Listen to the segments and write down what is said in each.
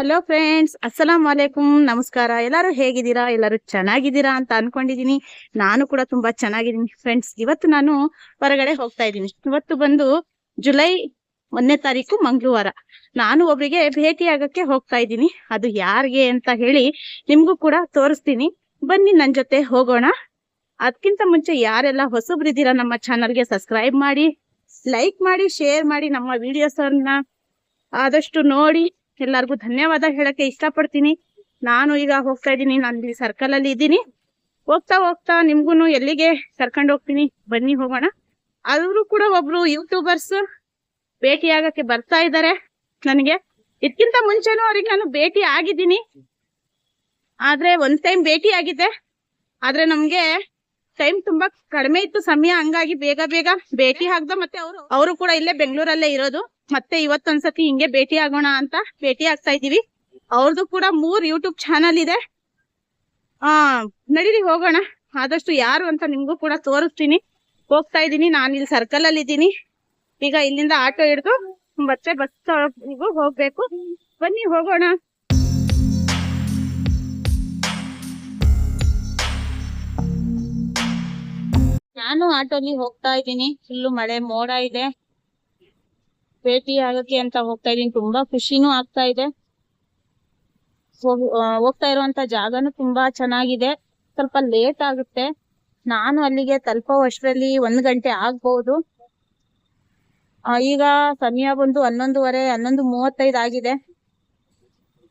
Hello friends, ಅಸ್ಸಲಾಂ ವಾಲೇಕುಮ್, ನಮಸ್ಕಾರ. ಎಲ್ಲರೂ ಹೇಗಿದ್ದೀರಾ? ಎಲ್ಲರೂ ಚೆನ್ನಾಗಿದ್ದೀರಾ ಅಂತ ಅನ್ಕೊಂಡಿದೀನಿ. ನಾನು ಕೂಡ ತುಂಬಾ ಚೆನ್ನಾಗಿದ್ದೀನಿ ಫ್ರೆಂಡ್ಸ್. ಇವತ್ತು ನಾನು ಹೊರಗಡೆ ಹೋಗ್ತಾ ಇದ್ದೀನಿ. ಇವತ್ತು ಬಂದು ಜುಲೈ 1ನೇ ತಾರೀಕು ಮಂಗಳವಾರ. ನಾನು ಒಬ್ರಿಗೆ ಭೇಟಿ ಆಗಕ್ಕೆ ಹೋಗ್ತಾ ಇದ್ದೀನಿ. ಅದು ಯಾರಿಗೆ ಅಂತ ಹೇಳಿ ನಿಮ್ಗೂ ಕೂಡ ತೋರಿಸ್ತೀನಿ. ಬನ್ನಿ ನನ್ ಜೊತೆ ಹೋಗೋಣ. ಅದಕ್ಕಿಂತ ಮುಂಚೆ ಯಾರೆಲ್ಲ ಹೊಸಬ್ರಿದ್ದೀರಾ ನಮ್ಮ ಚಾನಲ್ಗೆ ಸಬ್ಸ್ಕ್ರೈಬ್ ಮಾಡಿ, ಲೈಕ್ ಮಾಡಿ, ಶೇರ್ ಮಾಡಿ. ನಮ್ಮ ವಿಡಿಯೋಸ್ ಅನ್ನ ಆದಷ್ಟು ನೋಡಿ. ಎಲ್ಲರಿಗೂ ಧನ್ಯವಾದ ಹೇಳಕ್ಕೆ ಇಷ್ಟಪಡ್ತೀನಿ. ನಾನು ಈಗ ಹೋಗ್ತಾ ಇದ್ದೀನಿ. ನಾನು ಇಲ್ಲಿ ಸರ್ಕಲ್ ಅಲ್ಲಿ ಇದ್ದೀನಿ. ಹೋಗ್ತಾ ಹೋಗ್ತಾ ನಿಮ್ಗೂನು ಎಲ್ಲಿಗೆ ಕರ್ಕೊಂಡು ಹೋಗ್ತೀನಿ, ಬನ್ನಿ ಹೋಗೋಣ. ಅವರು ಕೂಡ ಒಬ್ರು ಯೂಟ್ಯೂಬರ್ಸ್ ಭೇಟಿ ಆಗಕ್ಕೆ ಬರ್ತಾ ಇದ್ದಾರೆ ನನಗೆ. ಇದಕ್ಕಿಂತ ಮುಂಚೆನೂ ಅವ್ರಿಗೆ ನಾನು ಭೇಟಿ ಆಗಿದ್ದೀನಿ. ಆದ್ರೆ ಒಂದ್ ಟೈಮ್ ಭೇಟಿ ಆಗಿದ್ದೆ. ಆದ್ರೆ ನಮ್ಗೆ ಟೈಮ್ ತುಂಬಾ ಕಡಿಮೆ ಇತ್ತು ಸಮಯ, ಹಂಗಾಗಿ ಬೇಗ ಬೇಗ ಭೇಟಿ ಆಗ್ದ. ಮತ್ತೆ ಅವರು ಕೂಡ ಇಲ್ಲೇ ಬೆಂಗಳೂರಲ್ಲೇ ಇರೋದು. ಮತ್ತೆ ಇವತ್ತೊಂದ್ಸತಿ ಹಿಂಗೆ ಭೇಟಿ ಆಗೋಣ ಅಂತ ಭೇಟಿ ಆಗ್ತಾ ಇದೀವಿ. ಅವ್ರದ್ದು ಕೂಡ 3 ಯೂಟ್ಯೂಬ್ ಚಾನಲ್ ಇದೆ. ನಡೀರಿ ಹೋಗೋಣ. ಆದಷ್ಟು ಯಾರು ಅಂತ ನಿಮ್ಗೂ ಕೂಡ ತೋರಿಸ್ತೀನಿ. ಹೋಗ್ತಾ ಇದ್ದೀನಿ. ನಾನು ಇಲ್ಲಿ ಸರ್ಕಲ್ ಅಲ್ಲಿ ಇದ್ದೀನಿ. ಈಗ ಇಲ್ಲಿಂದ ಆಟೋ ಹಿಡಿದು ಮತ್ತೆ ಬಸ್ ಹೋಗ್ಬೇಕು. ಬನ್ನಿ ಹೋಗೋಣ. ನಾನು ಆಟೋಲಿ ಹೋಗ್ತಾ ಇದ್ದೀನಿ. ಫುಲ್ಲು ಮಳೆ ಮೋಡ ಇದೆ. ಭೇಟಿ ಆಗಕ್ಕೆ ಅಂತ ಹೋಗ್ತಾ ಇದೀನಿ. ತುಂಬಾ ಖುಷಿನೂ ಆಗ್ತಾ ಇದೆ. ಹೋಗ್ತಾ ಇರುವಂತ ಜಾಗನೂ ತುಂಬಾ ಚೆನ್ನಾಗಿದೆ. ಸ್ವಲ್ಪ ಲೇಟ್ ಆಗುತ್ತೆ. ನಾನು ಅಲ್ಲಿಗೆ ತಲುಪೋವಷ್ಟರಲ್ಲಿ 1 ಗಂಟೆ ಆಗ್ಬಹುದು. ಈಗ ಸಮಯ ಬಂದು 11:30, 11:35 ಆಗಿದೆ.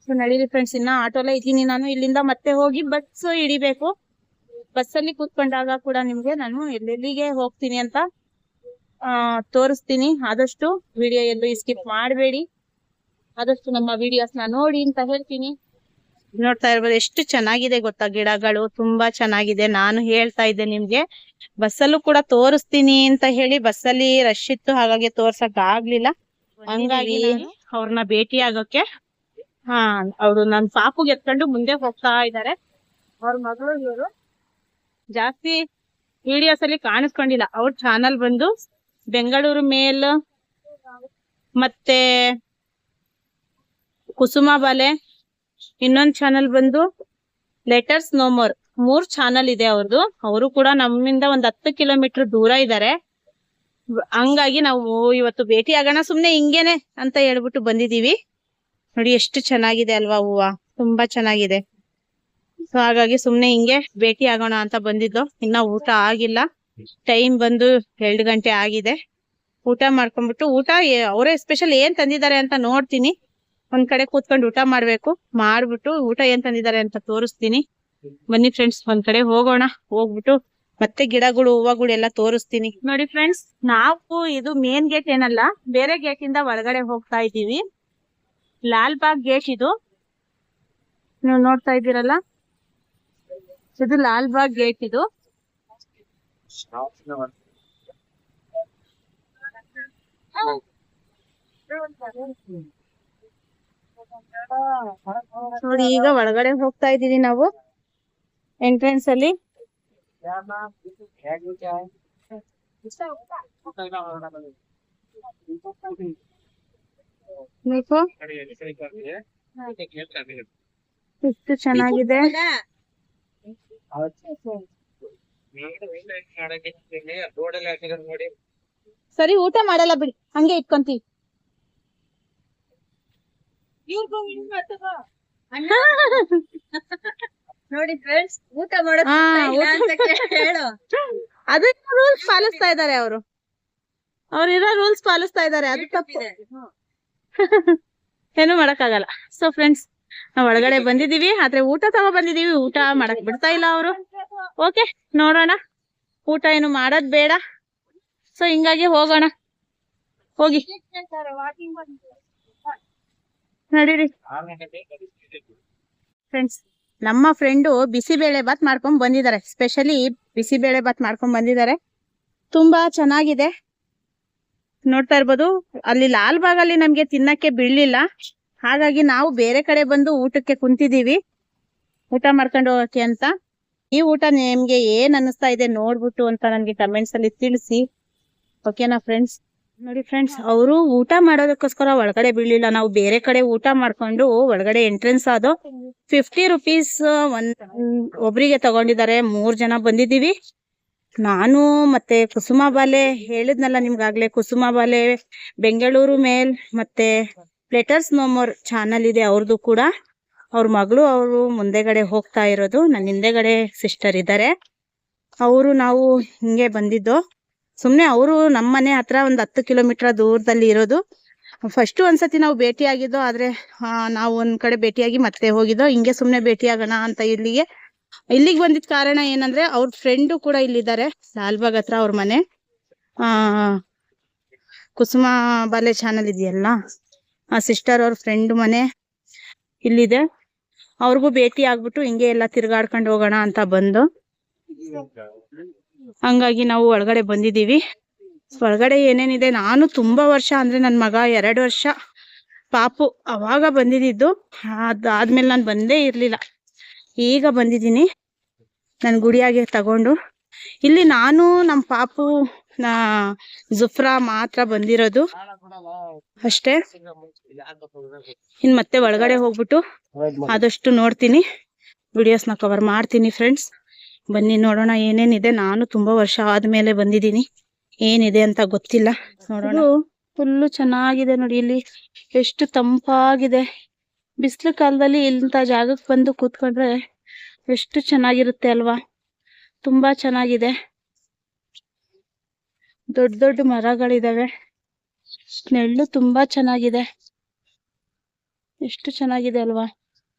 ಸೊ ನಡೀರಿ ಫ್ರೆಂಡ್ಸ್, ಇನ್ನ ಆಟೋಲೇ ಇದ್ದೀನಿ ನಾನು. ಇಲ್ಲಿಂದ ಮತ್ತೆ ಹೋಗಿ ಬಸ್ ಹಿಡಿಬೇಕು. ಬಸ್ಸಲ್ಲಿ ಕೂತ್ಕೊಂಡಾಗ ಕೂಡ ನಿಮ್ಗೆ ನಾನು ಎಲ್ಲೆಲ್ಲಿಗೆ ಹೋಗ್ತೀನಿ ಅಂತ ತೋರಿಸ್ತೀನಿ. ಆದಷ್ಟು ವಿಡಿಯೋ ಎಲ್ಲೂ ಸ್ಕಿಪ್ ಮಾಡಬೇಡಿ. ಆದಷ್ಟು ನಮ್ಮ ವಿಡಿಯೋಸ್ನ ನೋಡಿ ಅಂತ ಹೇಳ್ತೀನಿ. ನೋಡ್ತಾ ಇರ್ಬೋದು ಎಷ್ಟು ಚೆನ್ನಾಗಿದೆ ಗೊತ್ತಾ, ಗಿಡಗಳು ತುಂಬಾ ಚೆನ್ನಾಗಿದೆ. ನಾನು ಹೇಳ್ತಾ ಇದ್ದೆ ನಿಮ್ಗೆ ಬಸ್ಸಲ್ಲೂ ಕೂಡ ತೋರಿಸ್ತೀನಿ ಅಂತ ಹೇಳಿ, ಬಸ್ಸಲ್ಲಿ ರಶ್ ಇತ್ತು, ಹಾಗಾಗಿ ತೋರ್ಸಕ್ ಆಗ್ಲಿಲ್ಲ. ಹಂಗಾಗಿ ಅವ್ರನ್ನ ಭೇಟಿ ಆಗೋಕೆ ಅವರು ನನ್ ಪಾಪುಗೆ ಎತ್ಕೊಂಡು ಮುಂದೆ ಹೋಗ್ತಾ ಇದ್ದಾರೆ. ಅವ್ರ ಮಗಳು ಇವರು. ಜಾಸ್ತಿ ವಿಡಿಯೋಸ್ ಅಲ್ಲಿ ಕಾಣಿಸ್ಕೊಂಡಿಲ್ಲ. ಅವ್ರ ಚಾನಲ್ ಬಂದು ಬೆಂಗಳೂರು ಮೇಲ್, ಮತ್ತೆ ಕುಸುಮ ಬಾಲೆ, ಇನ್ನೊಂದ್ ಚಾನಲ್ ಬಂದು ಲೆಟರ್ಸ್ ನೋ ಮೋರ್. 3 ಚಾನಲ್ ಇದೆ ಅವ್ರದ್ದು. ಅವರು ಕೂಡ ನಮ್ಮಿಂದ ಒಂದ್ 10 ಕಿಲೋಮೀಟರ್ ದೂರ ಇದ್ದಾರೆ. ಹಂಗಾಗಿ ನಾವು ಇವತ್ತು ಭೇಟಿ ಆಗೋಣ ಸುಮ್ನೆ ಹಿಂಗೇನೆ ಅಂತ ಹೇಳ್ಬಿಟ್ಟು ಬಂದಿದೀವಿ. ನೋಡಿ ಎಷ್ಟು ಚೆನ್ನಾಗಿದೆ ಅಲ್ವಾ ಹೂವ, ತುಂಬಾ ಚೆನ್ನಾಗಿದೆ. ಸೊ ಹಾಗಾಗಿ ಸುಮ್ನೆ ಹಿಂಗೆ ಭೇಟಿ ಆಗೋಣ ಅಂತ ಬಂದಿದ್ದು. ಇನ್ನ ಊಟ ಆಗಿಲ್ಲ. ಟೈಮ್ ಬಂದು 2 ಗಂಟೆ ಆಗಿದೆ. ಊಟ ಮಾಡ್ಕೊಂಡ್ಬಿಟ್ಟು, ಊಟ ಅವರೇ ಸ್ಪೆಷಲ್ ಏನ್ ತಂದಿದ್ದಾರೆ ಅಂತ ನೋಡ್ತೀನಿ. ಒಂದ್ ಕಡೆ ಕೂತ್ಕೊಂಡು ಊಟ ಮಾಡ್ಬಿಟ್ಟು ಊಟ ಏನ್ ತಂದಿದ್ದಾರೆ ಅಂತ ತೋರಿಸ್ತೀನಿ. ಬನ್ನಿ ಫ್ರೆಂಡ್ಸ್, ಒಂದ್ ಕಡೆ ಹೋಗೋಣ. ಹೋಗ್ಬಿಟ್ಟು ಮತ್ತೆ ಗಿಡಗಳು, ಹೂವಗಳು ಎಲ್ಲ ತೋರಿಸ್ತೀನಿ. ನೋಡಿ ಫ್ರೆಂಡ್ಸ್, ನಾವು ಇದು ಮೇನ್ ಗೇಟ್ ಏನಲ್ಲ, ಬೇರೆ ಗೇಟ್ ಇಂದ ಒಳಗಡೆ ಹೋಗ್ತಾ ಇದೀವಿ. ಲಾಲ್ ಬಾಗ್ ಗೇಟ್ ಇದು. ನೀವು ನೋಡ್ತಾ ಇದ್ದೀರಲ್ಲ, ಇದು ಲಾಲ್ ಬಾಗ್ ಗೇಟ್ ಇದು. ನೋಡಿ ಈಗ ಒಳಗಡೆ ಹೋಗ್ತಾ ಇದೀವಿ ನಾವು ಎಂಟ್ರೆನ್ಸ್ ಅಲ್ಲಿ. ಎಷ್ಟು ಚೆನ್ನಾಗಿದೆ. ಸರಿ, ಊಟ ಮಾಡಲ್ಲ ಬಿಡಿ, ಹಂಗೆ ಇಟ್ಕೊಂತೀವಿ. ನೋಡಿ ಫ್ರೆಂಡ್ಸ್, ಊಟ ಮಾಡೋದು ಅದು ರೂಲ್ಸ್ ಪಾಲಿಸ್ತಾ ಇದ್ದಾರೆ. ಅವ್ರಿರೋ ರೂಲ್ಸ್ ಪಾಲಿಸ್ತಾ ಇದ್ದಾರೆ. ಅದು ತಪ್ಪು, ಏನು ಮಾಡಕ್ಕಾಗಲ್ಲ. ಸೊ ಫ್ರೆಂಡ್ಸ್, ನಾವ್ ಒಳಗಡೆ ಬಂದಿದೀವಿ. ಆದ್ರೆ ಊಟ ತಗೋ ಬಂದಿದೀವಿ. ಊಟ ಮಾಡಕ್ ಬಿಡ್ತಾ ಇಲ್ಲ ಅವರು. ಓಕೆ, ನೋಡೋಣ. ಊಟ ಏನು ಮಾಡೋದ್ ಬೇಡ. ಸೊ ಹಿಂಗಾಗಿ ಹೋಗೋಣ. ಹೋಗಿ ನಡೀರಿ ಫ್ರೆಂಡ್ಸ್. ನಮ್ಮ ಫ್ರೆಂಡು ಬಿಸಿಬೇಳೆ ಬಾತ್ ಮಾಡ್ಕೊಂಡ್ ಬಂದಿದ್ದಾರೆ. ಸ್ಪೆಷಲಿ ಬಿಸಿಬೇಳೆ ಬಾತ್ ಮಾಡ್ಕೊಂಡ್ ಬಂದಿದ್ದಾರೆ. ತುಂಬಾ ಚೆನ್ನಾಗಿದೆ. ನೋಡ್ತಾ ಇರ್ಬೋದು. ಅಲ್ಲಿ ಲಾಲ್ ಬಾಗ್ ಅಲ್ಲಿ ನಮ್ಗೆ ತಿನ್ನಕ್ಕೆ ಬಿಡ್ಲಿಲ್ಲ. ಹಾಗಾಗಿ ನಾವು ಬೇರೆ ಕಡೆ ಬಂದು ಊಟಕ್ಕೆ ಕುಂತಿದೀವಿ, ಊಟ ಮಾಡ್ಕೊಂಡು ಹೋಗಕ್ಕೆ ಅಂತ. ಈ ಊಟ ನಿಮ್ಗೆ ಏನ್ ಅನ್ನಿಸ್ತಾ ಇದೆ ನೋಡ್ಬಿಟ್ಟು ಅಂತ ನನ್ಗೆ ಕಮೆಂಟ್ಸ್ ಅಲ್ಲಿ ತಿಳಿಸಿ. ಓಕೆನಾ ಫ್ರೆಂಡ್ಸ್? ನೋಡಿ ಫ್ರೆಂಡ್ಸ್, ಅವರು ಊಟ ಮಾಡೋದಕ್ಕೋಸ್ಕರ ಒಳಗಡೆ ಬೀಳಿಲ್ಲ. ನಾವು ಬೇರೆ ಕಡೆ ಊಟ ಮಾಡ್ಕೊಂಡು ಒಳಗಡೆ ಎಂಟ್ರೆನ್ಸ್ ಅದು 50 ರುಪೀಸ್ ಒಬ್ರಿಗೆ ತಗೊಂಡಿದ್ದಾರೆ. 3 ಜನ ಬಂದಿದ್ದೀವಿ. ನಾನು ಮತ್ತೆ ಕುಸುಮ ಬಾಲೆ ಹೇಳಿದ್ನಲ್ಲ ನಿಮ್ಗಾಗ್ಲೇ, ಕುಸುಮ ಬಾಲೆ ಬೆಂಗಳೂರು ಮೇಲ್ ಮತ್ತೆ ಲೆಟರ್ಸ್ ನೋ ಮೋರ್ ಚಾನಲ್ ಇದೆ ಅವ್ರದ್ದು ಕೂಡ. ಅವ್ರ ಮಗಳು ಅವರು ಮುಂದೆಗಡೆ ಹೋಗ್ತಾ ಇರೋದು, ನನ್ನ ಹಿಂದೆಗಡೆ ಸಿಸ್ಟರ್ ಇದ್ದಾರೆ. ಅವರು ನಾವು ಹಿಂಗೆ ಬಂದಿದ್ದು. ಸುಮ್ನೆ ಅವರು ನಮ್ಮ ಮನೆ ಹತ್ರ ಒಂದು 10 ಕಿಲೋಮೀಟರ್ ದೂರದಲ್ಲಿ ಇರೋದು. ಫಸ್ಟ್ ಒಂದ್ಸತಿ ನಾವು ಭೇಟಿ ಆಗಿದ್ದೋ, ಆದ್ರೆ ನಾವು ಒಂದ್ ಕಡೆ ಭೇಟಿಯಾಗಿ ಮತ್ತೆ ಹೋಗಿದ್ದೋ. ಹಿಂಗೆ ಸುಮ್ನೆ ಭೇಟಿ ಆಗೋಣ ಅಂತ ಇಲ್ಲಿಗೆ ಬಂದಿದ್ ಕಾರಣ ಏನಂದ್ರೆ, ಅವ್ರ ಫ್ರೆಂಡು ಕೂಡ ಇಲ್ಲಿದ್ದಾರೆ, ಲಾಲ್ಬಾಗ್ ಹತ್ರ ಅವ್ರ ಮನೆ. ಕುಸುಮ ಬಾಲೆ ಚಾನಲ್ ಇದೆಯಲ್ಲ, ಆ ಸಿಸ್ಟರ್ ಅವ್ರ ಫ್ರೆಂಡ್ ಮನೆ ಇಲ್ಲಿದೆ. ಅವ್ರಿಗೂ ಭೇಟಿ ಆಗ್ಬಿಟ್ಟು ಹಿಂಗೆ ಎಲ್ಲ ತಿರ್ಗಾಡ್ಕೊಂಡು ಹೋಗೋಣ ಅಂತ ಬಂದು, ಹಂಗಾಗಿ ನಾವು ಒಳಗಡೆ ಬಂದಿದ್ದೀವಿ. ಒಳಗಡೆ ಏನೇನಿದೆ, ನಾನು ತುಂಬಾ ವರ್ಷ ಅಂದ್ರೆ ನನ್ನ ಮಗ 2 ವರ್ಷ ಪಾಪು ಅವಾಗ ಬಂದಿದ್ದು. ಅದಾದ್ಮೇಲೆ ನಾನು ಬಂದೇ ಇರ್ಲಿಲ್ಲ. ಈಗ ಬಂದಿದ್ದೀನಿ ನನ್ ಗುಡಿಯಾಗೆ ತಗೊಂಡು. ಇಲ್ಲಿ ನಾನು ನಮ್ಮ ಪಾಪು ಜುಫ್ರಾ ಮಾತ್ರ ಬಂದಿರೋದು ಅಷ್ಟೇ. ಇನ್ ಮತ್ತೆ ಒಳಗಡೆ ಹೋಗ್ಬಿಟ್ಟು ಆದಷ್ಟು ನೋಡ್ತೀನಿ, ವಿಡಿಯೋಸ್ನ ಕವರ್ ಮಾಡ್ತೀನಿ ಫ್ರೆಂಡ್ಸ್. ಬನ್ನಿ ನೋಡೋಣ ಏನೇನಿದೆ. ನಾನು ತುಂಬಾ ವರ್ಷ ಆದ್ಮೇಲೆ ಬಂದಿದ್ದೀನಿ, ಏನಿದೆ ಅಂತ ಗೊತ್ತಿಲ್ಲ. ನೋಡೋಣ. ಫುಲ್ಲು ಚೆನ್ನಾಗಿದೆ ನೋಡಿ, ಇಲ್ಲಿ ಎಷ್ಟು ತಂಪಾಗಿದೆ. ಬಿಸಿಲು ಕಾಲದಲ್ಲಿ ಇಂಥ ಜಾಗಕ್ಕೆ ಬಂದು ಕೂತ್ಕೊಂಡ್ರೆ ಎಷ್ಟು ಚೆನ್ನಾಗಿರುತ್ತೆ ಅಲ್ವಾ. ತುಂಬಾ ಚೆನ್ನಾಗಿದೆ. ದೊಡ್ಡ ದೊಡ್ಡ ಮರಗಳಿದಾವೆ, ನೆರಳು ತುಂಬಾ ಚೆನ್ನಾಗಿದೆ. ಎಷ್ಟು ಚೆನ್ನಾಗಿದೆ ಅಲ್ವಾ.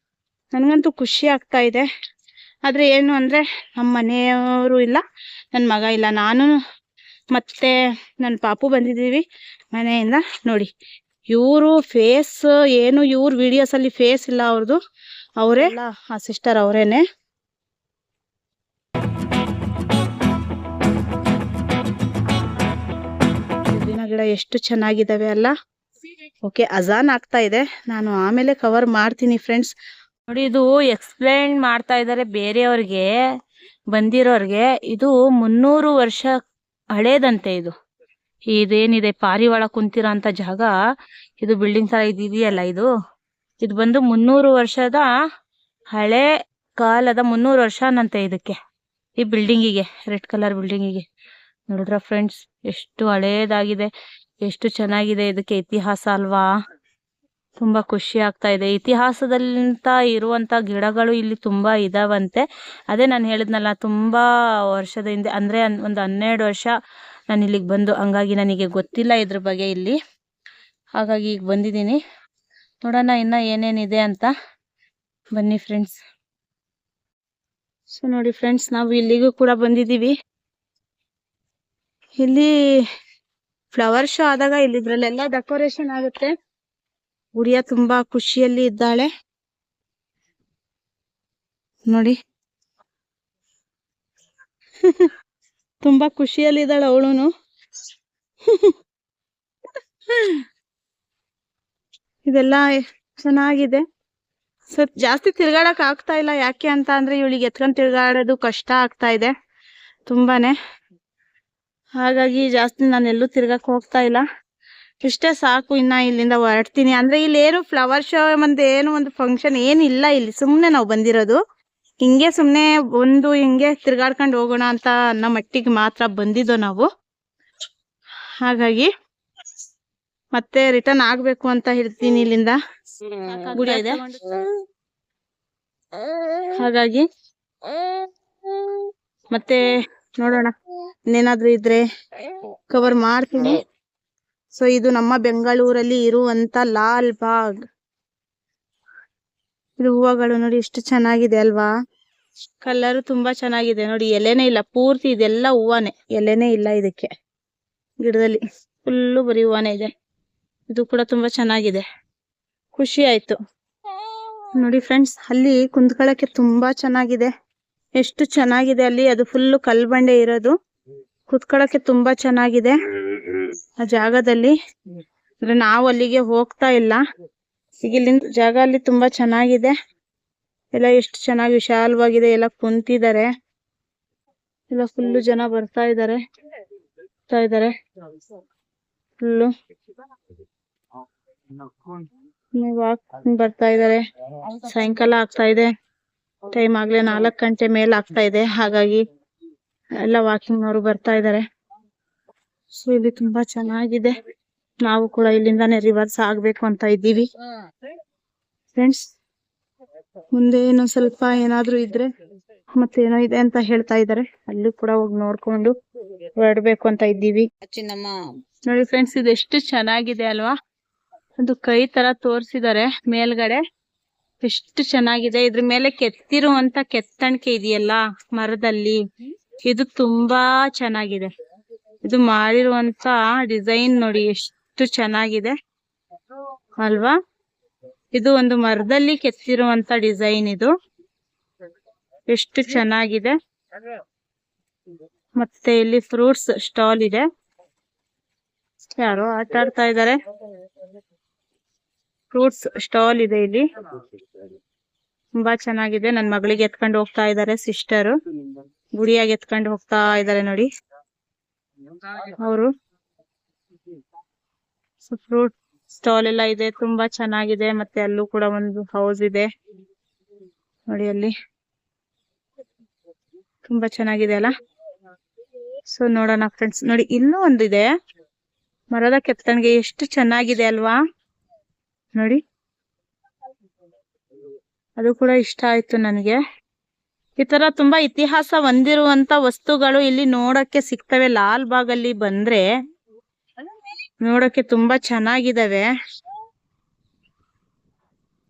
ನನಗಂತೂ ಖುಷಿ ಆಗ್ತಾ ಇದೆ. ಆದ್ರೆ ಏನು ಅಂದ್ರೆ, ನಮ್ಮ ಮನೆಯವರು ಇಲ್ಲ, ನನ್ನ ಮಗ ಇಲ್ಲ, ನಾನು ಮತ್ತೆ ನನ್ನ ಪಾಪು ಬಂದಿದ್ದೀವಿ ಮನೆಯಿಂದ. ನೋಡಿ, ಇವರು ಫೇಸ್ ಏನು, ಇವ್ರ ವಿಡಿಯೋಸ್ ಅಲ್ಲಿ ಫೇಸ್ ಇಲ್ಲ ಅವ್ರದ್ದು. ಅವರೇ ಆ ಸಿಸ್ಟರ್ ಅವರೇನೆ. ಗಿಡ ಎಷ್ಟು ಚೆನ್ನಾಗಿದ್ದಾವೆ ಅಲ್ಲ. ಓಕೆ, ಅಜಾನ್ ಆಗ್ತಾ ಇದೆ, ನಾನು ಆಮೇಲೆ ಕವರ್ ಮಾಡ್ತೀನಿ ಫ್ರೆಂಡ್ಸ್. ನೋಡಿ, ಇದು ಎಕ್ಸ್ಪ್ಲೇನ್ ಮಾಡ್ತಾ ಇದ್ದಾರೆ ಬೇರೆಯವ್ರಿಗೆ, ಬಂದಿರೋರ್ಗೆ. ಇದು 300 ವರ್ಷ ಹಳೇದಂತೆ. ಇದೇನಿದೆ ಪಾರಿವಾಳ ಕುಂತಿರೋ ಅಂತ ಜಾಗ, ಇದು ಬಿಲ್ಡಿಂಗ್ ತರ ಇದೆಯಲ್ಲ, ಇದು ಬಂದು 300 ವರ್ಷದ ಹಳೆ ಕಾಲದ 300 ವರ್ಷ ನಂತೆ ಇದಕ್ಕೆ, ಈ ಬಿಲ್ಡಿಂಗಿಗೆ, ರೆಡ್ ಕಲರ್ ಬಿಲ್ಡಿಂಗಿಗೆ. ನೋಡಿದ್ರ ಫ್ರೆಂಡ್ಸ್, ಎಷ್ಟು ಹಳೇದಾಗಿದೆ, ಎಷ್ಟು ಚೆನ್ನಾಗಿದೆ. ಇದಕ್ಕೆ ಇತಿಹಾಸ ಅಲ್ವಾ. ತುಂಬಾ ಖುಷಿ ಆಗ್ತಾ ಇದೆ. ಇತಿಹಾಸದಂತ ಇರುವಂತ ಗಿಡಗಳು ಇಲ್ಲಿ ತುಂಬಾ ಇದಾವಂತೆ. ಅದೇ ನಾನು ಹೇಳಿದ್ನಲ್ಲ, ತುಂಬಾ ವರ್ಷದ ಹಿಂದೆ ಅಂದ್ರೆ ಒಂದು 12 ವರ್ಷ ನಾನು ಇಲ್ಲಿಗೆ ಬಂದು, ಹಂಗಾಗಿ ನನಗೆ ಗೊತ್ತಿಲ್ಲ ಇದ್ರ ಬಗ್ಗೆ ಇಲ್ಲಿ. ಹಾಗಾಗಿ ಈಗ ಬಂದಿದ್ದೀನಿ. ನೋಡೋಣ ಇನ್ನ ಏನೇನಿದೆ ಅಂತ. ಬನ್ನಿ ಫ್ರೆಂಡ್ಸ್. ಸೊ ನೋಡಿ ಫ್ರೆಂಡ್ಸ್, ನಾವು ಇಲ್ಲಿಗೂ ಕೂಡ ಬಂದಿದ್ದೀವಿ. ಇಲ್ಲಿ ಫ್ಲವರ್ ಶೋ ಆದಾಗ ಇದ್ರಲ್ಲೆಲ್ಲ ಡೆಕೋರೇಷನ್ ಆಗುತ್ತೆ. ಗುಡಿಯ ತುಂಬಾ ಖುಷಿಯಲ್ಲಿ ಇದ್ದಾಳೆ ನೋಡಿ. ತುಂಬಾ ಖುಷಿಯಲ್ಲಿ ಇದ್ದಾಳೆ ಅವಳುನು. ಇದೆಲ್ಲ ಚೆನ್ನಾಗಿದೆ. ಸೊ ಜಾಸ್ತಿ ತಿರ್ಗಾಡಕ್ ಆಗ್ತಾ ಇಲ್ಲ. ಯಾಕೆ ಅಂತ ಅಂದ್ರೆ, ಇವಳಿಗೆ ಎತ್ಕೊಂಡ್ ತಿರ್ಗಾಡೋದು ಕಷ್ಟ ಆಗ್ತಾ ಇದೆ ತುಂಬಾನೇ. ಹಾಗಾಗಿ ಜಾಸ್ತಿ ನಾನು ಎಲ್ಲೂ ತಿರ್ಗಕ್ ಹೋಗ್ತಾ ಇಲ್ಲ. ಇಷ್ಟೇ ಸಾಕು. ಇನ್ನ ಇಲ್ಲಿಂದ ಹೊರಡ್ತೀನಿ. ಅಂದ್ರೆ ಇಲ್ಲಿ ಏನು ಫ್ಲವರ್ ಶೋ ಏನು ಒಂದು ಫಂಕ್ಷನ್ ಏನಿಲ್ಲ ಇಲ್ಲಿ. ಸುಮ್ನೆ ನಾವು ಬಂದಿರೋದು ಹಿಂಗೆ, ಸುಮ್ನೆ ಒಂದು ಹಿಂಗೆ ತಿರ್ಗಾಡ್ಕೊಂಡು ಹೋಗೋಣ ಅಂತ ಅನ್ನೋ ಮಟ್ಟಿಗೆ ಮಾತ್ರ ಬಂದಿದ್ದೋ ನಾವು. ಹಾಗಾಗಿ ಮತ್ತೆ ರಿಟರ್ನ್ ಆಗ್ಬೇಕು ಅಂತ ಹೇಳ್ತೀನಿ ಇಲ್ಲಿಂದ. ಗುಡಿ ಇದೆ, ಹಾಗಾಗಿ ಮತ್ತೆ ನೋಡೋಣ, ಇನ್ನೇನಾದ್ರೂ ಇದ್ರೆ ಕವರ್ ಮಾಡ್ತೀನಿ. ಸೊ ಇದು ನಮ್ಮ ಬೆಂಗಳೂರಲ್ಲಿ ಇರುವಂತ ಲಾಲ್ ಬಾಗ್. ಇದು ಹೂವಗಳು ನೋಡಿ ಎಷ್ಟು ಚೆನ್ನಾಗಿದೆ ಅಲ್ವಾ. ಕಲರ್ ತುಂಬಾ ಚೆನ್ನಾಗಿದೆ ನೋಡಿ. ಎಲೆನೇ ಇಲ್ಲ, ಪೂರ್ತಿ ಇದೆಲ್ಲ ಹೂವಾನೆ, ಎಲೆನೇ ಇಲ್ಲ ಇದಕ್ಕೆ. ಗಿಡದಲ್ಲಿ ಫುಲ್ಲು ಬರೀ ಹೂವಾನೇ ಇದೆ. ಇದು ಕೂಡ ತುಂಬಾ ಚೆನ್ನಾಗಿದೆ, ಖುಷಿ ಆಯ್ತು ನೋಡಿ ಫ್ರೆಂಡ್ಸ್. ಅಲ್ಲಿ ಕುಂತ್ಕೊಳ್ಳಕ್ಕೆ ತುಂಬಾ ಚೆನ್ನಾಗಿದೆ, ಎಷ್ಟು ಚೆನ್ನಾಗಿದೆ ಅಲ್ಲಿ. ಅದು ಫುಲ್ಲು ಕಲ್ಬಂಡೆ ಇರೋದು, ಕುತ್ಕೊಳ್ಳಕ್ಕೆ ತುಂಬಾ ಚೆನ್ನಾಗಿದೆ ಆ ಜಾಗದಲ್ಲಿ. ಅಂದ್ರೆ ನಾವು ಅಲ್ಲಿಗೆ ಹೋಗ್ತಾ ಇಲ್ಲ. ಈಗ ಇಲ್ಲಿಂದ ಜಾಗ ಅಲ್ಲಿ ತುಂಬಾ ಚೆನ್ನಾಗಿದೆ ಎಲ್ಲ. ಎಷ್ಟು ಚೆನ್ನಾಗಿ ವಿಶಾಲವಾಗಿದೆ. ಎಲ್ಲ ಕುಂತಿದ್ದಾರೆ, ಎಲ್ಲ ಫುಲ್ಲು ಜನ ಬರ್ತಾ ಇದ್ದಾರೆ. ಫುಲ್ಲು ವಾಕ್ ಬರ್ತಾ ಇದಾರೆ. ಸಾಯಂಕಾಲ ಆಗ್ತಾ ಇದೆ, ಟೈಮ್ ಆಗ್ಲೇ 4 ಗಂಟೆ ಮೇಲೆ ಆಗ್ತಾ ಇದೆ. ಹಾಗಾಗಿ ಎಲ್ಲ ವಾಕಿಂಗ್ ಅವರು ಬರ್ತಾ ಇದಾರೆ. ಸೊ ಇಲ್ಲಿ ತುಂಬಾ ಚೆನ್ನಾಗಿದೆ. ನಾವು ಕೂಡ ಇಲ್ಲಿಂದಾನೇ ರಿವರ್ಸ್ ಆಗ್ಬೇಕು ಅಂತ ಇದ್ದೀವಿ ಫ್ರೆಂಡ್ಸ್. ಮುಂದೆ ಏನೋ ಸ್ವಲ್ಪ ಏನಾದ್ರೂ ಇದ್ರೆ ಮತ್ತೇನೋ ಇದೆ ಅಂತ ಹೇಳ್ತಾ ಇದಾರೆ, ಅಲ್ಲಿ ಕೂಡ ಹೋಗಿ ನೋಡ್ಕೊಂಡು ಹೊರಡ್ಬೇಕು ಅಂತ ಇದ್ದೀವಿ. ನೋಡಿ ಫ್ರೆಂಡ್ಸ್, ಇದು ಎಷ್ಟು ಚೆನ್ನಾಗಿದೆ ಅಲ್ವಾ? ಒಂದು ಕೈ ತರ ತೋರ್ಸಿದಾರೆ ಮೇಲ್ಗಡೆ, ಎಷ್ಟು ಚೆನ್ನಾಗಿದೆ. ಇದ್ರ ಮೇಲೆ ಕೆತ್ತಿರುವಂತ ಕೆತ್ತಣಿಕೆ ಇದೆಯಲ್ಲ ಮರದಲ್ಲಿ, ಇದು ತುಂಬಾ ಚೆನ್ನಾಗಿದೆ. ಇದು ಮಾಡಿರುವಂತ ಡಿಸೈನ್ ನೋಡಿ ಎಷ್ಟು ಚೆನ್ನಾಗಿದೆ ಅಲ್ವಾ? ಇದು ಒಂದು ಮರದಲ್ಲಿ ಕೆತ್ತಿರುವಂತ ಡಿಸೈನ್, ಇದು ಎಷ್ಟು ಚೆನ್ನಾಗಿದೆ. ಮತ್ತೆ ಇಲ್ಲಿ ಫ್ರೂಟ್ಸ್ ಸ್ಟಾಲ್ ಇದೆ, ಯಾರೋ ಆಟ ಆಡ್ತಾ ಇದಾರೆ. ಫ್ರೂಟ್ಸ್ ಸ್ಟಾಲ್ ಇದೆ ಇಲ್ಲಿ, ತುಂಬಾ ಚೆನ್ನಾಗಿದೆ. ನನ್ ಮಗಳಿಗೆ ಎತ್ಕೊಂಡು ಹೋಗ್ತಾ ಇದಾರೆ ಸಿಸ್ಟರ್, ಗುಡಿಯಾಗಿ ಎತ್ಕೊಂಡು ಹೋಗ್ತಾ ಇದಾರೆ ನೋಡಿ ಅವರು. ಫ್ರೂಟ್ ಸ್ಟಾಲ್ ಎಲ್ಲ ಇದೆ, ತುಂಬಾ ಚೆನ್ನಾಗಿದೆ. ಮತ್ತೆ ಅಲ್ಲೂ ಕೂಡ ಒಂದು ಹೌಸ್ ಇದೆ ನೋಡಿ, ಅಲ್ಲಿ ತುಂಬಾ ಚೆನ್ನಾಗಿದೆ ಅಲ್ಲ? ಸೊ ನೋಡೋಣ ಫ್ರೆಂಡ್ಸ್. ನೋಡಿ ಇಲ್ಲೂ ಒಂದಿದೆ ಮರದ ಕೆತ್ತಣಿಗೆ, ಎಷ್ಟು ಚೆನ್ನಾಗಿದೆ ಅಲ್ವಾ? ನೋಡಿ, ಅದು ಕೂಡ ಇಷ್ಟ ಆಯ್ತು ನನಗೆ. ಈ ತರ ತುಂಬಾ ಇತಿಹಾಸ ಹೊಂದಿರುವಂತ ವಸ್ತುಗಳು ಇಲ್ಲಿ ನೋಡಕ್ಕೆ ಸಿಗ್ತವೆ. ಲಾಲ್ ಬಾಗ್ ಅಲ್ಲಿ ಬಂದ್ರೆ ನೋಡಕ್ಕೆ ತುಂಬಾ ಚೆನ್ನಾಗಿದಾವೆ,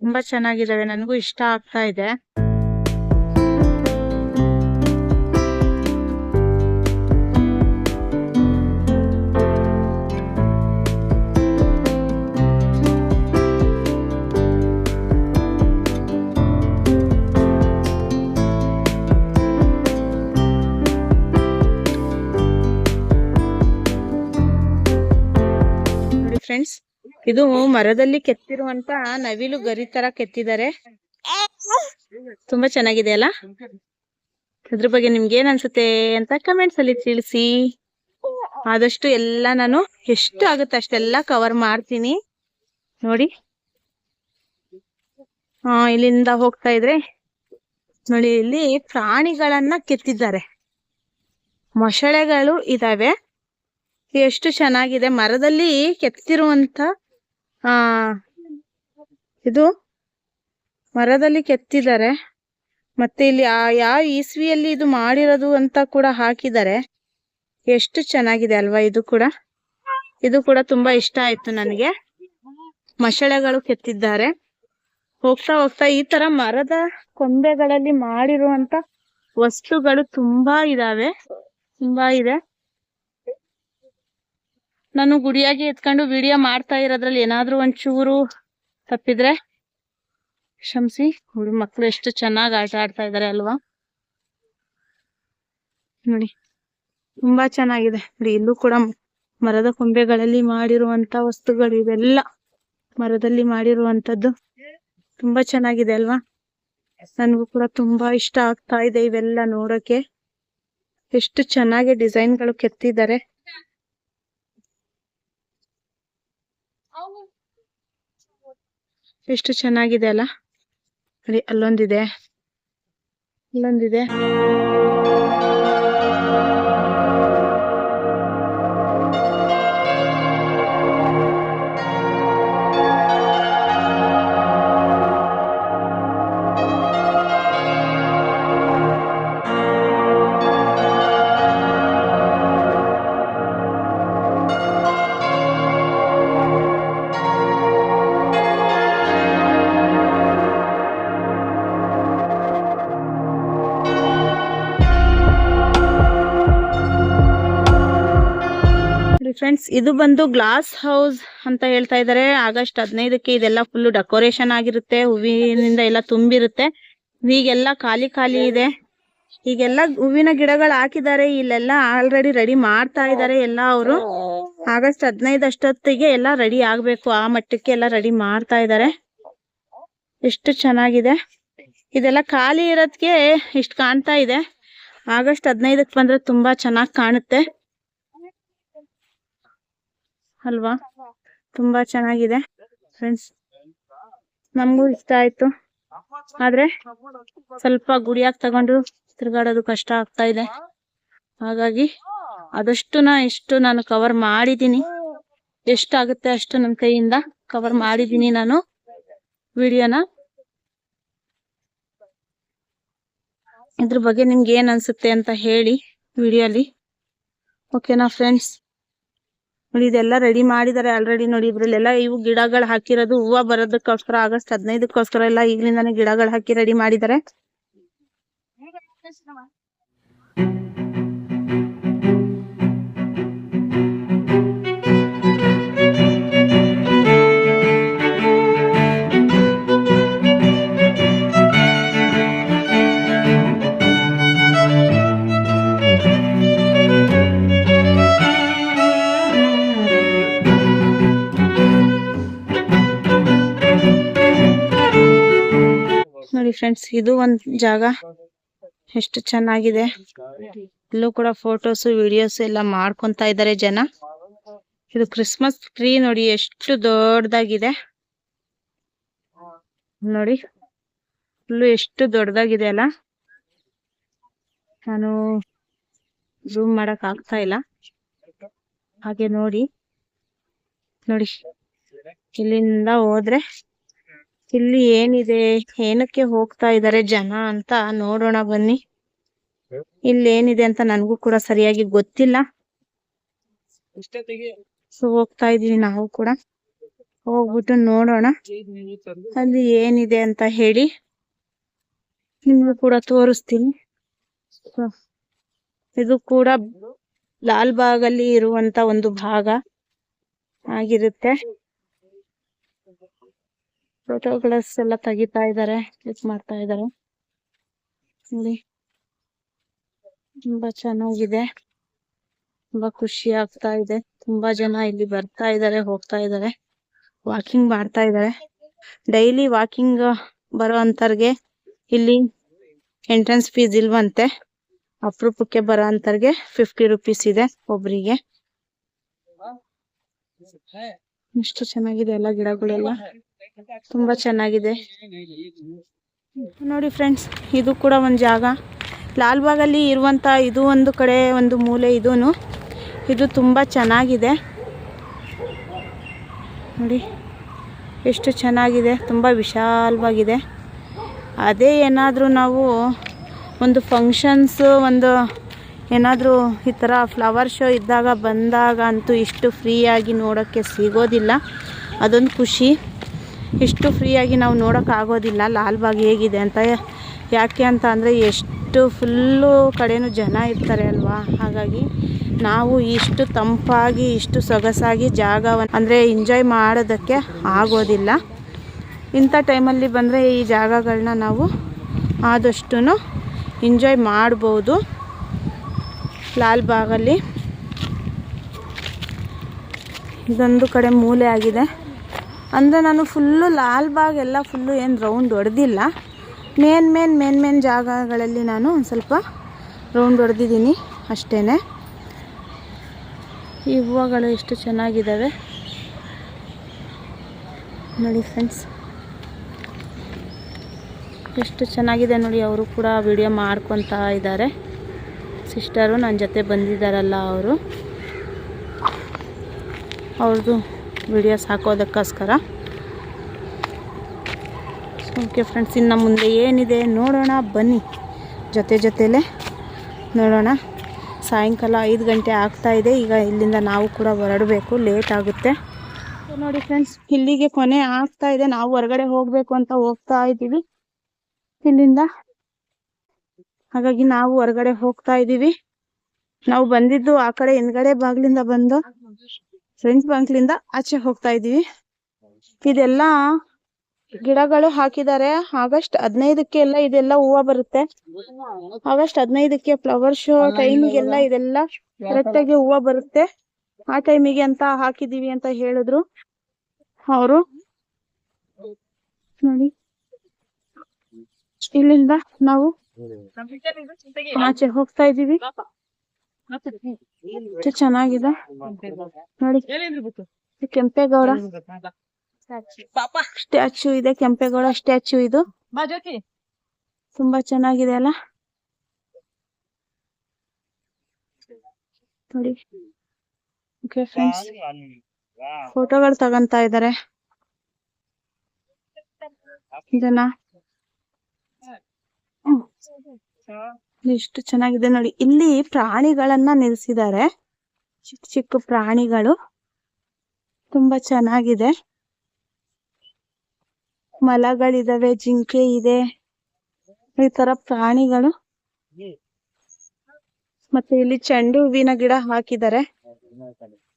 ತುಂಬಾ ಚೆನ್ನಾಗಿದಾವೆ. ನನಗೂ ಇಷ್ಟ ಆಗ್ತಾ ಇದೆ. ಫ್ರೆಂಡ್ಸ್, ಇದು ಮರದಲ್ಲಿ ಕೆತ್ತಿರುವಂತ ನವಿಲು ಗರಿ ತರ ಕೆತ್ತಿದ್ದಾರೆ, ತುಂಬಾ ಚೆನ್ನಾಗಿದೆ ಅಲ್ಲ? ಅದ್ರ ಬಗ್ಗೆ ನಿಮ್ಗೆ ಏನ್ ಅನ್ಸುತ್ತೆ ಅಂತ ಕಮೆಂಟ್ಸ್ ಅಲ್ಲಿ ತಿಳಿಸಿ. ಆದಷ್ಟು ಎಲ್ಲ ನಾನು ಎಷ್ಟು ಆಗುತ್ತೆ ಅಷ್ಟೆಲ್ಲ ಕವರ್ ಮಾಡ್ತೀನಿ ನೋಡಿ. ಇಲ್ಲಿಂದ ಹೋಗ್ತಾ ಇದ್ರೆ ನೋಡಿ, ಇಲ್ಲಿ ಪ್ರಾಣಿಗಳನ್ನ ಕೆತ್ತಿದ್ದಾರೆ, ಮೊಸಳೆಗಳು ಇದಾವೆ. ಎಷ್ಟು ಚೆನ್ನಾಗಿದೆ, ಮರದಲ್ಲಿ ಕೆತ್ತಿರುವಂತ ಇದು ಮರದಲ್ಲಿ ಕೆತ್ತಿದ್ದಾರೆ. ಮತ್ತೆ ಇಲ್ಲಿ ಯಾವ ಇಸ್ವಿಯಲ್ಲಿ ಇದು ಮಾಡಿರೋದು ಅಂತ ಕೂಡ ಹಾಕಿದ್ದಾರೆ. ಎಷ್ಟು ಚೆನ್ನಾಗಿದೆ ಅಲ್ವಾ? ಇದು ಕೂಡ ತುಂಬಾ ಇಷ್ಟ ಆಯ್ತು ನನಗೆ. ಮೊಸಳೆಗಳು ಕೆತ್ತಿದ್ದಾರೆ. ಹೋಗ್ತಾ ಹೋಗ್ತಾ ಈ ತರ ಮರದ ಕೊಂಬೆಗಳಲ್ಲಿ ಮಾಡಿರುವಂತ ವಸ್ತುಗಳು ತುಂಬಾ ಇದಾವೆ, ತುಂಬಾ ಇದೆ. ನಾನು ಗುಡಿಯಾಗಿ ಎತ್ಕೊಂಡು ವಿಡಿಯೋ ಮಾಡ್ತಾ ಇರೋದ್ರಲ್ಲಿ ಏನಾದ್ರೂ ಒಂಚೂರು ತಪ್ಪಿದ್ರೆ ಕ್ಷಮಿಸಿ. ಮಕ್ಳು ಎಷ್ಟು ಚೆನ್ನಾಗಿ ಆಟ ಆಡ್ತಾ ಇದಾರೆ ಅಲ್ವಾ? ನೋಡಿ ತುಂಬಾ ಚೆನ್ನಾಗಿದೆ. ನೋಡಿ ಇಲ್ಲೂ ಕೂಡ ಮರದ ಕೊಂಬೆಗಳಲ್ಲಿ ಮಾಡಿರುವಂತ ವಸ್ತುಗಳು ಇವೆಲ್ಲ ಮರದಲ್ಲಿ ಮಾಡಿರುವಂತದ್ದು, ತುಂಬಾ ಚೆನ್ನಾಗಿದೆ ಅಲ್ವಾ? ನನಗೂ ಕೂಡ ತುಂಬಾ ಇಷ್ಟ ಆಗ್ತಾ ಇದೆ ಇವೆಲ್ಲ ನೋಡಕ್ಕೆ. ಎಷ್ಟು ಚೆನ್ನಾಗಿ ಡಿಸೈನ್ಗಳು ಕೆತ್ತಿದ್ದಾರೆ. ಎಷ್ಟು ಚೆನ್ನಾಗಿದೆ ಅಲ್ಲ? ನೋಡಿ ಅಲ್ಲೊಂದಿದೆ, ಇಲ್ಲೊಂದಿದೆ. ಫ್ರೆಂಡ್ಸ್, ಇದು ಬಂದು ಗ್ಲಾಸ್ ಹೌಸ್ ಅಂತ ಹೇಳ್ತಾ ಇದಾರೆ. ಆಗಸ್ಟ್ 15ಕ್ಕೆ ಇದೆಲ್ಲ ಫುಲ್ ಡೆಕೋರೇಷನ್ ಆಗಿರುತ್ತೆ, ಹೂವಿನಿಂದ ಎಲ್ಲ ತುಂಬಿರುತ್ತೆ. ಈಗೆಲ್ಲ ಖಾಲಿ ಖಾಲಿ ಇದೆ. ಈಗೆಲ್ಲ ಹೂವಿನ ಗಿಡಗಳು ಹಾಕಿದ್ದಾರೆ, ಇಲ್ಲೆಲ್ಲ ಆಲ್ರೆಡಿ ರೆಡಿ ಮಾಡ್ತಾ ಇದ್ದಾರೆ ಎಲ್ಲ ಅವರು. ಆಗಸ್ಟ್ 15 ಅಷ್ಟೊತ್ತಿಗೆ ಎಲ್ಲ ರೆಡಿ ಆಗ್ಬೇಕು, ಆ ಮಟ್ಟಕ್ಕೆ ಎಲ್ಲ ರೆಡಿ ಮಾಡ್ತಾ ಇದ್ದಾರೆ. ಎಷ್ಟು ಚೆನ್ನಾಗಿದೆ. ಇದೆಲ್ಲ ಖಾಲಿ ಇರೋದಕ್ಕೆ ಇಷ್ಟು ಕಾಣ್ತಾ ಇದೆ. ಆಗಸ್ಟ್ 15ಕ್ಕೆ ಬಂದ್ರೆ ತುಂಬಾ ಚೆನ್ನಾಗಿ ಕಾಣುತ್ತೆ. ಅಲ್ವಾ? ತುಂಬಾ ಚೆನ್ನಾಗಿದೆ ಫ್ರೆಂಡ್ಸ್, ನಮಗೂ ಇಷ್ಟ ಆಯ್ತು. ಆದ್ರೆ ಸ್ವಲ್ಪ ಗುಡಿಯಾಗಿ ತಗೊಂಡು ತಿರ್ಗಾಡೋದು ಕಷ್ಟ ಆಗ್ತಾ ಇದೆ. ಹಾಗಾಗಿ ಎಷ್ಟು ನಾನು ಕವರ್ ಮಾಡಿದ್ದೀನಿ, ಎಷ್ಟಾಗುತ್ತೆ ಅಷ್ಟು ನನ್ನ ಕೈಯಿಂದ ಕವರ್ ಮಾಡಿದ್ದೀನಿ ನಾನು ವಿಡಿಯೋನ. ಇದ್ರ ಬಗ್ಗೆ ನಿಮ್ಗೆ ಏನ್ ಅನ್ಸುತ್ತೆ ಅಂತ ಹೇಳಿ ವಿಡಿಯೋಲಿ, ಓಕೆನಾ ಫ್ರೆಂಡ್ಸ್? ನೋಡಿ ಇದೆಲ್ಲ ರೆಡಿ ಮಾಡಿದ್ದಾರೆ ಆಲ್ರೆಡಿ. ನೋಡಿ ಇದ್ರಲ್ಲೆಲ್ಲ ಇವು ಗಿಡಗಳು ಹಾಕಿರೋದು ಹೂವು ಬರೋದಕ್ಕೋಸ್ಕರ, ಆಗಸ್ಟ್ 15ಗೋಸ್ಕರ ಎಲ್ಲ ಈಗಲಿಂದಾನೇ ಗಿಡಗಳು ಹಾಕಿ ರೆಡಿ ಮಾಡಿದ್ದಾರೆ. ನೋಡಿ ಫ್ರೆಂಡ್ಸ್, ಇದು ಒಂದ್ ಜಾಗ ಎಷ್ಟು ಚೆನ್ನಾಗಿದೆ. ಇಲ್ಲೂ ಕೂಡ ಫೋಟೋಸ್ ವಿಡಿಯೋಸ್ ಎಲ್ಲ ಮಾಡ್ಕೊಂತ ಇದ್ದಾರೆ ಜನ. ಇದು ಕ್ರಿಸ್ಮಸ್ ಟ್ರೀ ನೋಡಿ ಎಷ್ಟು ದೊಡ್ಡದಾಗಿದೆ ನೋಡಿ, ಇಲ್ಲೂ ಎಷ್ಟು ದೊಡ್ಡದಾಗಿದೆ ಅಲ್ಲ. ನಾನು ಝೂಮ್ ಮಾಡಕ್ ಆಗ್ತಾ ಇಲ್ಲ. ಹಾಗೆ ನೋಡಿ ಇಲ್ಲಿಂದ ಹೋದ್ರೆ ಇಲ್ಲಿ ಏನಿದೆ, ಏನಕ್ಕೆ ಹೋಗ್ತಾ ಇದ್ದಾರೆ ಜನ ಅಂತ ನೋಡೋಣ ಬನ್ನಿ. ಇಲ್ಲಿ ಏನಿದೆ ಅಂತ ನನಗೂ ಕೂಡ ಸರಿಯಾಗಿ ಗೊತ್ತಿಲ್ಲ. ಸೊ ಹೋಗ್ತಾ ಇದೀವಿ ನಾವು ಕೂಡ, ಹೋಗ್ಬಿಟ್ಟು ನೋಡೋಣ ಅಲ್ಲಿ ಏನಿದೆ ಅಂತ ಹೇಳಿ ನಿಮ್ಗೂ ಕೂಡ ತೋರಿಸ್ತೀನಿ. ಇದು ಕೂಡ ಲಾಲ್ ಬಾಗ್ ಅಲ್ಲಿ ಇರುವಂತ ಒಂದು ಭಾಗ ಆಗಿರುತ್ತೆ. ಫೋಟೋಗ್ಲಾಸ್ ಎಲ್ಲ ತೆಗಿತಾ ಇದ್ದಾರೆ, ಕ್ಲಿಕ್ ಮಾಡ್ತಾ ಇದ್ದಾರೆ ನೋಡಿ. ತುಂಬಾ ಚೆನ್ನಾಗಿದೆ, ತುಂಬಾ ಖುಷಿ ಆಗ್ತಾ ಇದೆ. ತುಂಬಾ ಜನ ಇಲ್ಲಿ ಬರ್ತಾ ಇದ್ದಾರೆ, ಹೋಗ್ತಾ ಇದ್ದಾರೆ, ವಾಕಿಂಗ್ ಮಾಡ್ತಾ ಇದ್ದಾರೆ. ಡೈಲಿ ವಾಕಿಂಗ್ ಬರೋ ಅಂತರ್ಗೆ ಇಲ್ಲಿ ಎಂಟ್ರೆನ್ಸ್ ಫೀಸ್ ಇಲ್ವಂತೆ. ಅಪರೂಪಕ್ಕೆ ಬರೋ ಅಂತರ್ಗೆ 50 ರೂಪೀಸ್ ಇದೆ ಒಬ್ರಿಗೆ. ಎಷ್ಟು ಚೆನ್ನಾಗಿದೆ ಎಲ್ಲ ಗಿಡಗಳೆಲ್ಲ, ತುಂಬಾ ಚೆನ್ನಾಗಿದೆ ನೋಡಿ ಫ್ರೆಂಡ್ಸ್. ಇದು ಕೂಡ ಒಂದು ಜಾಗ, ಲಾಲ್ ಬಾಗಲ್ಲಿ ಇರುವಂತ ಇದು ಒಂದು ಕಡೆ ಒಂದು ಮೂಲೆ. ಇದು ತುಂಬಾ ಚೆನ್ನಾಗಿದೆ ನೋಡಿ, ಎಷ್ಟು ಚೆನ್ನಾಗಿದೆ, ತುಂಬಾ ವಿಶಾಲವಾಗಿದೆ. ಅದೇ ಏನಾದರೂ ನಾವು ಒಂದು ಫಂಕ್ಷನ್ಸ್, ಒಂದು ಏನಾದರೂ ಈ ಥರ ಫ್ಲವರ್ ಶೋ ಇದ್ದಾಗ ಬಂದಾಗ ಅಂತೂ ಇಷ್ಟು ಫ್ರೀಯಾಗಿ ನೋಡೋಕ್ಕೆ ಸಿಗೋದಿಲ್ಲ. ಅದೊಂದು ಖುಷಿ. ಇಷ್ಟು ಫ್ರೀಯಾಗಿ ನಾವು ನೋಡೋಕ್ಕಾಗೋದಿಲ್ಲ ಲಾಲ್ ಬಾಗ್ ಹೇಗಿದೆ ಅಂತ. ಯಾಕೆ ಅಂತ ಅಂದರೆ ಎಷ್ಟು ಫುಲ್ಲು ಕಡೆನೂ ಜನ ಇರ್ತಾರೆ ಅಲ್ವಾ. ಹಾಗಾಗಿ ನಾವು ಇಷ್ಟು ತಂಪಾಗಿ ಇಷ್ಟು ಸೊಗಸಾಗಿ ಜಾಗವನ್ನು ಅಂದರೆ ಎಂಜಾಯ್ ಮಾಡೋದಕ್ಕೆ ಆಗೋದಿಲ್ಲ. ಇಂಥ ಟೈಮಲ್ಲಿ ಬಂದರೆ ಈ ಜಾಗಗಳನ್ನ ನಾವು ಆದಷ್ಟು ಎಂಜಾಯ್ ಮಾಡ್ಬೋದು. ಲಾಲ್ ಬಾಗಲ್ಲಿ ಇದೊಂದು ಕಡೆ ಮೂಲೆ ಆಗಿದೆ. ಅಂದರೆ ನಾನು ಫುಲ್ಲು ಲಾಲ್ ಬಾಗ್ ಎಲ್ಲ ಫುಲ್ಲು ಏನು ರೌಂಡ್ ಹೊಡೆದಿಲ್ಲ. ಮೇನ್ ಜಾಗಗಳಲ್ಲಿ ನಾನು ಒಂದು ಸ್ವಲ್ಪ ರೌಂಡ್ ಹೊಡೆದಿದ್ದೀನಿ ಅಷ್ಟೇ. ಈ ಹೂವುಗಳು ಎಷ್ಟು ಚೆನ್ನಾಗಿದ್ದಾವೆ ನೋಡಿ ಫ್ರೆಂಡ್ಸ್, ಎಷ್ಟು ಚೆನ್ನಾಗಿದೆ ನೋಡಿ. ಅವರು ಕೂಡ ವಿಡಿಯೋ ಮಾಡ್ಕೊತಾ ಇದ್ದಾರೆ. ಸಿಸ್ಟರು ನನ್ನ ಜೊತೆ ಬಂದಿದ್ದಾರಲ್ಲ, ಅವ್ರದ್ದು ವಿಡಿಯೋಸ್ ಹಾಕೋದಕ್ಕೋಸ್ಕರ. ಓಕೆ ಫ್ರೆಂಡ್ಸ್, ಇನ್ನು ಮುಂದೆ ಏನಿದೆ ನೋಡೋಣ ಬನ್ನಿ, ಜೊತೆಲೇ ನೋಡೋಣ. ಸಾಯಂಕಾಲ 5 ಗಂಟೆ ಆಗ್ತಾ ಇದೆ. ಈಗ ಇಲ್ಲಿಂದ ನಾವು ಕೂಡ ಹೊರಡಬೇಕು, ಲೇಟ್ ಆಗುತ್ತೆ ನೋಡಿ ಫ್ರೆಂಡ್ಸ್. ಇಲ್ಲಿಗೆ ಕೊನೆ ಆಗ್ತಾ ಇದೆ. ನಾವು ಹೊರಗಡೆ ಹೋಗಬೇಕು ಅಂತ ಹೋಗ್ತಾ ಇದ್ದೀವಿ ಇಲ್ಲಿಂದ. ಹಾಗಾಗಿ ನಾವು ಹೊರಗಡೆ ಹೋಗ್ತಾ ಇದ್ದೀವಿ. ನಾವು ಬಂದಿದ್ದು ಆ ಕಡೆ ಹಿಂದ್ಗಡೆ ಬಾಗ್ಲಿಂದ ಬಂದು ಫ್ರೆಂಡ್ಸ್ ಬಾಗ್ಲಿಂದ ಆಚೆ ಹೋಗ್ತಾ ಇದ್ದೀವಿ. ಇದೆಲ್ಲ ಗಿಡಗಳು ಹಾಕಿದ್ದಾರೆ. ಆಗಸ್ಟ್ 15ಕ್ಕೆ ಎಲ್ಲ ಇದೆಲ್ಲ ಹೂವು ಬರುತ್ತೆ. ಆಗಸ್ಟ್ 15ಕ್ಕೆ ಫ್ಲವರ್ ಶೋ ಟೈಮಿಗೆಲ್ಲ ಇದೆಲ್ಲ ಕರೆಕ್ಟಾಗಿ ಹೂವು ಬರುತ್ತೆ. ಆ ಟೈಮಿಗೆ ಅಂತ ಹಾಕಿದೀವಿ ಅಂತ ಹೇಳಿದ್ರು ಅವರು ನೋಡಿ. ಇಲ್ಲಿಂದ ನಾವು ಆಚೆ ಹೋಗ್ತಾ ಇದೀವಿ. ಎಷ್ಟು ಚೆನ್ನಾಗಿದೆ ನೋಡಿ. ಇದು ಕೆಂಪೇಗೌಡ ಸ್ಟ್ಯಾಚು ಇದೆ, ಕೆಂಪೇಗೌಡ ಸ್ಟ್ಯಾಚು ಇದು ತುಂಬಾ ಚೆನ್ನಾಗಿದೆ ಅಲ್ಲ ನೋಡಿ. ಓಕೆ ಫ್ರೆಂಡ್ಸ್, ಫೋಟೋಗಳು ತಗೊಂತ ಇದಾರೆ ಇದನ್ನ. ಎಷ್ಟು ಚೆನ್ನಾಗಿದೆ ನೋಡಿ. ಇಲ್ಲಿ ಪ್ರಾಣಿಗಳನ್ನ ನಿಲ್ಸಿದ್ದಾರೆ, ಚಿಕ್ಕ ಚಿಕ್ಕ ಪ್ರಾಣಿಗಳು ತುಂಬಾ ಚೆನ್ನಾಗಿದೆ. ಮಲಗಳಿದಾವೆ, ಜಿಂಕೆ ಇದೆ, ಈ ತರ ಪ್ರಾಣಿಗಳು. ಮತ್ತೆ ಇಲ್ಲಿ ಚೆಂಡು ಹೂವಿನ ಗಿಡ ಹಾಕಿದ್ದಾರೆ.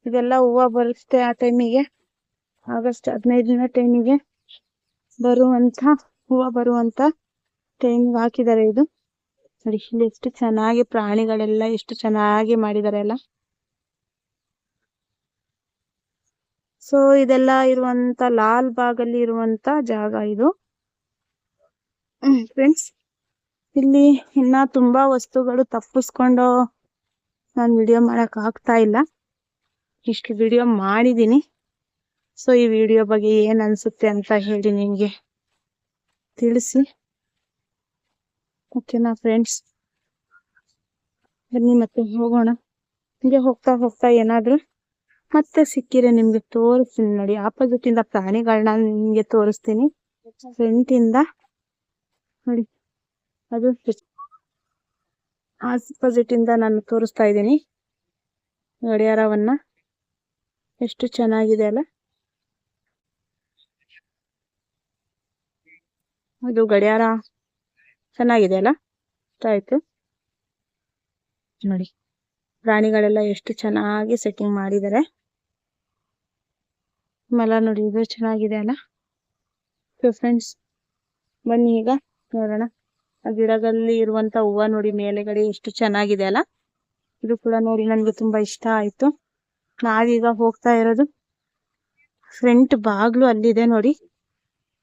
ಇದೆಲ್ಲ ಹೂವ ಬರುತ್ತೆ ಆ ಟೈಮಿಗೆ, ಆಗಸ್ಟ್ 15ನೇ ಟೈಮಿಗೆ ಬರುವಂತ ಹೂವ ಬರುವಂತ ಟೈಮಿಗೆ ಹಾಕಿದ್ದಾರೆ. ಇದು ನೋಡಿ, ಇಲ್ಲಿ ಎಷ್ಟು ಚೆನ್ನಾಗಿ ಪ್ರಾಣಿಗಳೆಲ್ಲ ಎಷ್ಟು ಚೆನ್ನಾಗಿ ಮಾಡಿದ್ದಾರೆ ಎಲ್ಲ. ಸೊ ಇದೆಲ್ಲ ಇರುವಂತ ಲಾಲ್ ಬಾಗ್ ಅಲ್ಲಿ ಇರುವಂತ ಜಾಗ ಇದು ಫ್ರೆಂಡ್ಸ್. ಇಲ್ಲಿ ಇನ್ನ ತುಂಬಾ ವಸ್ತುಗಳು ತಪ್ಪಿಸ್ಕೊಂಡು ನಾನು ವಿಡಿಯೋ ಮಾಡಕ್ ಆಗ್ತಾ ಇಲ್ಲ, ಇಷ್ಟು ವಿಡಿಯೋ ಮಾಡಿದೀನಿ. ಸೊ ಈ ವಿಡಿಯೋ ಬಗ್ಗೆ ಏನ್ ಅನ್ಸುತ್ತೆ ಅಂತ ಹೇಳಿ ನಿಮ್ಗೆ ತಿಳಿಸಿ, ಓಕೆನಾ ಫ್ರೆಂಡ್ಸ್. ಬನ್ನಿ ಮತ್ತೆ ಹೋಗೋಣ. ಹಿಂಗೆ ಹೋಗ್ತಾ ಹೋಗ್ತಾ ಏನಾದ್ರು ಮತ್ತೆ ಸಿಕ್ಕಿರೆ ನಿಮ್ಗೆ ತೋರಿಸ್ತೀನಿ ನೋಡಿ. ಆಪೋಸಿಟ್ ಇಂದ ಪ್ರಾಣಿಗಳನ್ನ ನಿಮ್ಗೆ ತೋರಿಸ್ತೀನಿ, ಫ್ರಂಟ್ ಇಂದ ನೋಡಿ. ಅದು ಆಪೋಸಿಟ್ ಇಂದ ನಾನು ತೋರಿಸ್ತಾ ಇದ್ದೀನಿ ಗಡಿಯಾರವನ್ನ. ಎಷ್ಟು ಚೆನ್ನಾಗಿದೆ ಅಲ್ಲ, ಅದು ಗಡಿಯಾರ ಚೆನ್ನಾಗಿದೆ ಅಲ್ಲ, ಇಷ್ಟ ಆಯ್ತು ನೋಡಿ. ಪ್ರಾಣಿಗಳೆಲ್ಲ ಎಷ್ಟು ಚೆನ್ನಾಗಿ ಸೆಟ್ಟಿಂಗ್ ಮಾಡಿದ್ದಾರೆ. ಮಲ ನೋಡಿ, ಇದು ಚೆನ್ನಾಗಿದೆ ಅಲ್ಲ ಫ್ರೆಂಡ್ಸ್. ಬನ್ನಿ ಈಗ ನೋಡೋಣ. ಆ ಗಿಡದಲ್ಲಿ ಇರುವಂತ ಹೂವ ನೋಡಿ, ಮೇಲೆಗಡೆ ಎಷ್ಟು ಚೆನ್ನಾಗಿದೆ ಅಲ್ಲ. ಇದು ಕೂಡ ನೋಡಿ ನನ್ಗೆ ತುಂಬಾ ಇಷ್ಟ ಆಯ್ತು. ನಾವೀಗ ಹೋಗ್ತಾ ಇರೋದು ಫ್ರಂಟ್ ಬಾಗ್ಲು ಅಲ್ಲಿದೆ ನೋಡಿ.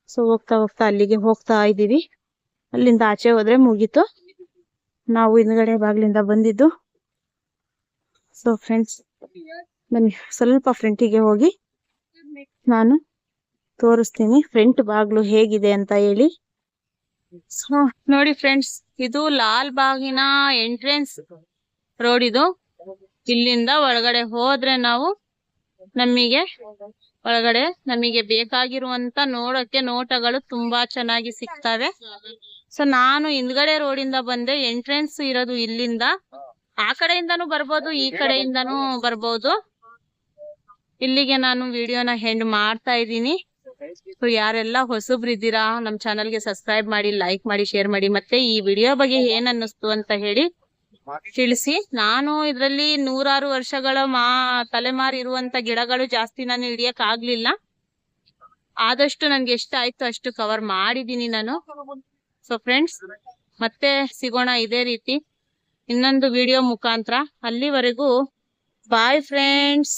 ಸೊ ಹೋಗ್ತಾ ಹೋಗ್ತಾ ಅಲ್ಲಿಗೆ ಹೋಗ್ತಾ ಇದ್ದೀವಿ. ಅಲ್ಲಿಂದ ಆಚೆ ಹೋದ್ರೆ ಮುಗೀತು. ನಾವು ಹಿಂದ್ಗಡೆ ಬಾಗ್ಲಿಂದ ಬಂದಿದ್ದು. ಸೊ ಫ್ರೆಂಡ್ಸ್ ಬನ್ನಿ, ಸ್ವಲ್ಪ ಫ್ರಂಟಿಗೆ ಹೋಗಿ ನಾನು ತೋರಿಸ್ತೀನಿ ಫ್ರಂಟ್ ಬಾಗ್ಲು ಹೇಗಿದೆ ಅಂತ ಹೇಳಿ. ಸೊ ನೋಡಿ ಫ್ರೆಂಡ್ಸ್, ಇದು ಲಾಲ್ ಬಾಗಿನ ಎಂಟ್ರೆನ್ಸ್ ರೋಡ್ ಇದು. ಇಲ್ಲಿಂದ ಒಳಗಡೆ ಹೋದ್ರೆ ನಾವು ನಮಗೆ ಬೇಕಾಗಿರುವಂತ ನೋಡಕ್ಕೆ ನೋಟಗಳು ತುಂಬಾ ಚೆನ್ನಾಗಿ ಸಿಗ್ತವೆ. ಸೊ ನಾನು ಹಿಂದ್ಗಡೆ ರೋಡಿಂದ ಬಂದೆ. ಎಂಟ್ರೆನ್ಸ್ ಇರೋದು ಇಲ್ಲಿಂದ. ಆ ಕಡೆಯಿಂದಾನು ಬರ್ಬೋದು, ಈ ಕಡೆಯಿಂದಾನು ಬರ್ಬೋದು. ಇಲ್ಲಿಗೆ ನಾನು ವಿಡಿಯೋನ ಎಂಡ್ ಮಾಡ್ತಾ ಇದ್ದೀನಿ. ಸೊ ಯಾರೆಲ್ಲ ಹೊಸಬ್ರಿದ್ದೀರಾ ನಮ್ ಚಾನಲ್ಗೆ ಸಬ್ಸ್ಕ್ರೈಬ್ ಮಾಡಿ, ಲೈಕ್ ಮಾಡಿ, ಶೇರ್ ಮಾಡಿ. ಮತ್ತೆ ಈ ವಿಡಿಯೋ ಬಗ್ಗೆ ಏನ್ ಅನ್ನಿಸ್ತು ಅಂತ ಹೇಳಿ ತಿಳಿಸಿ. ನಾನು ಇದ್ರಲ್ಲಿ 100 ವರ್ಷಗಳ ತಲೆಮಾರು ಇರುವಂತ ಗಿಡಗಳು ಜಾಸ್ತಿ ನಾನು ಹಿಡಿಯಕ್ ಆಗ್ಲಿಲ್ಲ. ಆದಷ್ಟು ನನ್ಗೆ ಎಷ್ಟಾಯ್ತು ಅಷ್ಟು ಕವರ್ ಮಾಡಿದೀನಿ ನಾನು. ಸೊ ಫ್ರೆಂಡ್ಸ್, ಮತ್ತೆ ಸಿಗೋಣ ಇದೇ ರೀತಿ ಇನ್ನೊಂದು ವಿಡಿಯೋ ಮುಖಾಂತರ. ಅಲ್ಲಿವರೆಗೂ ಬಾಯ್ ಫ್ರೆಂಡ್ಸ್.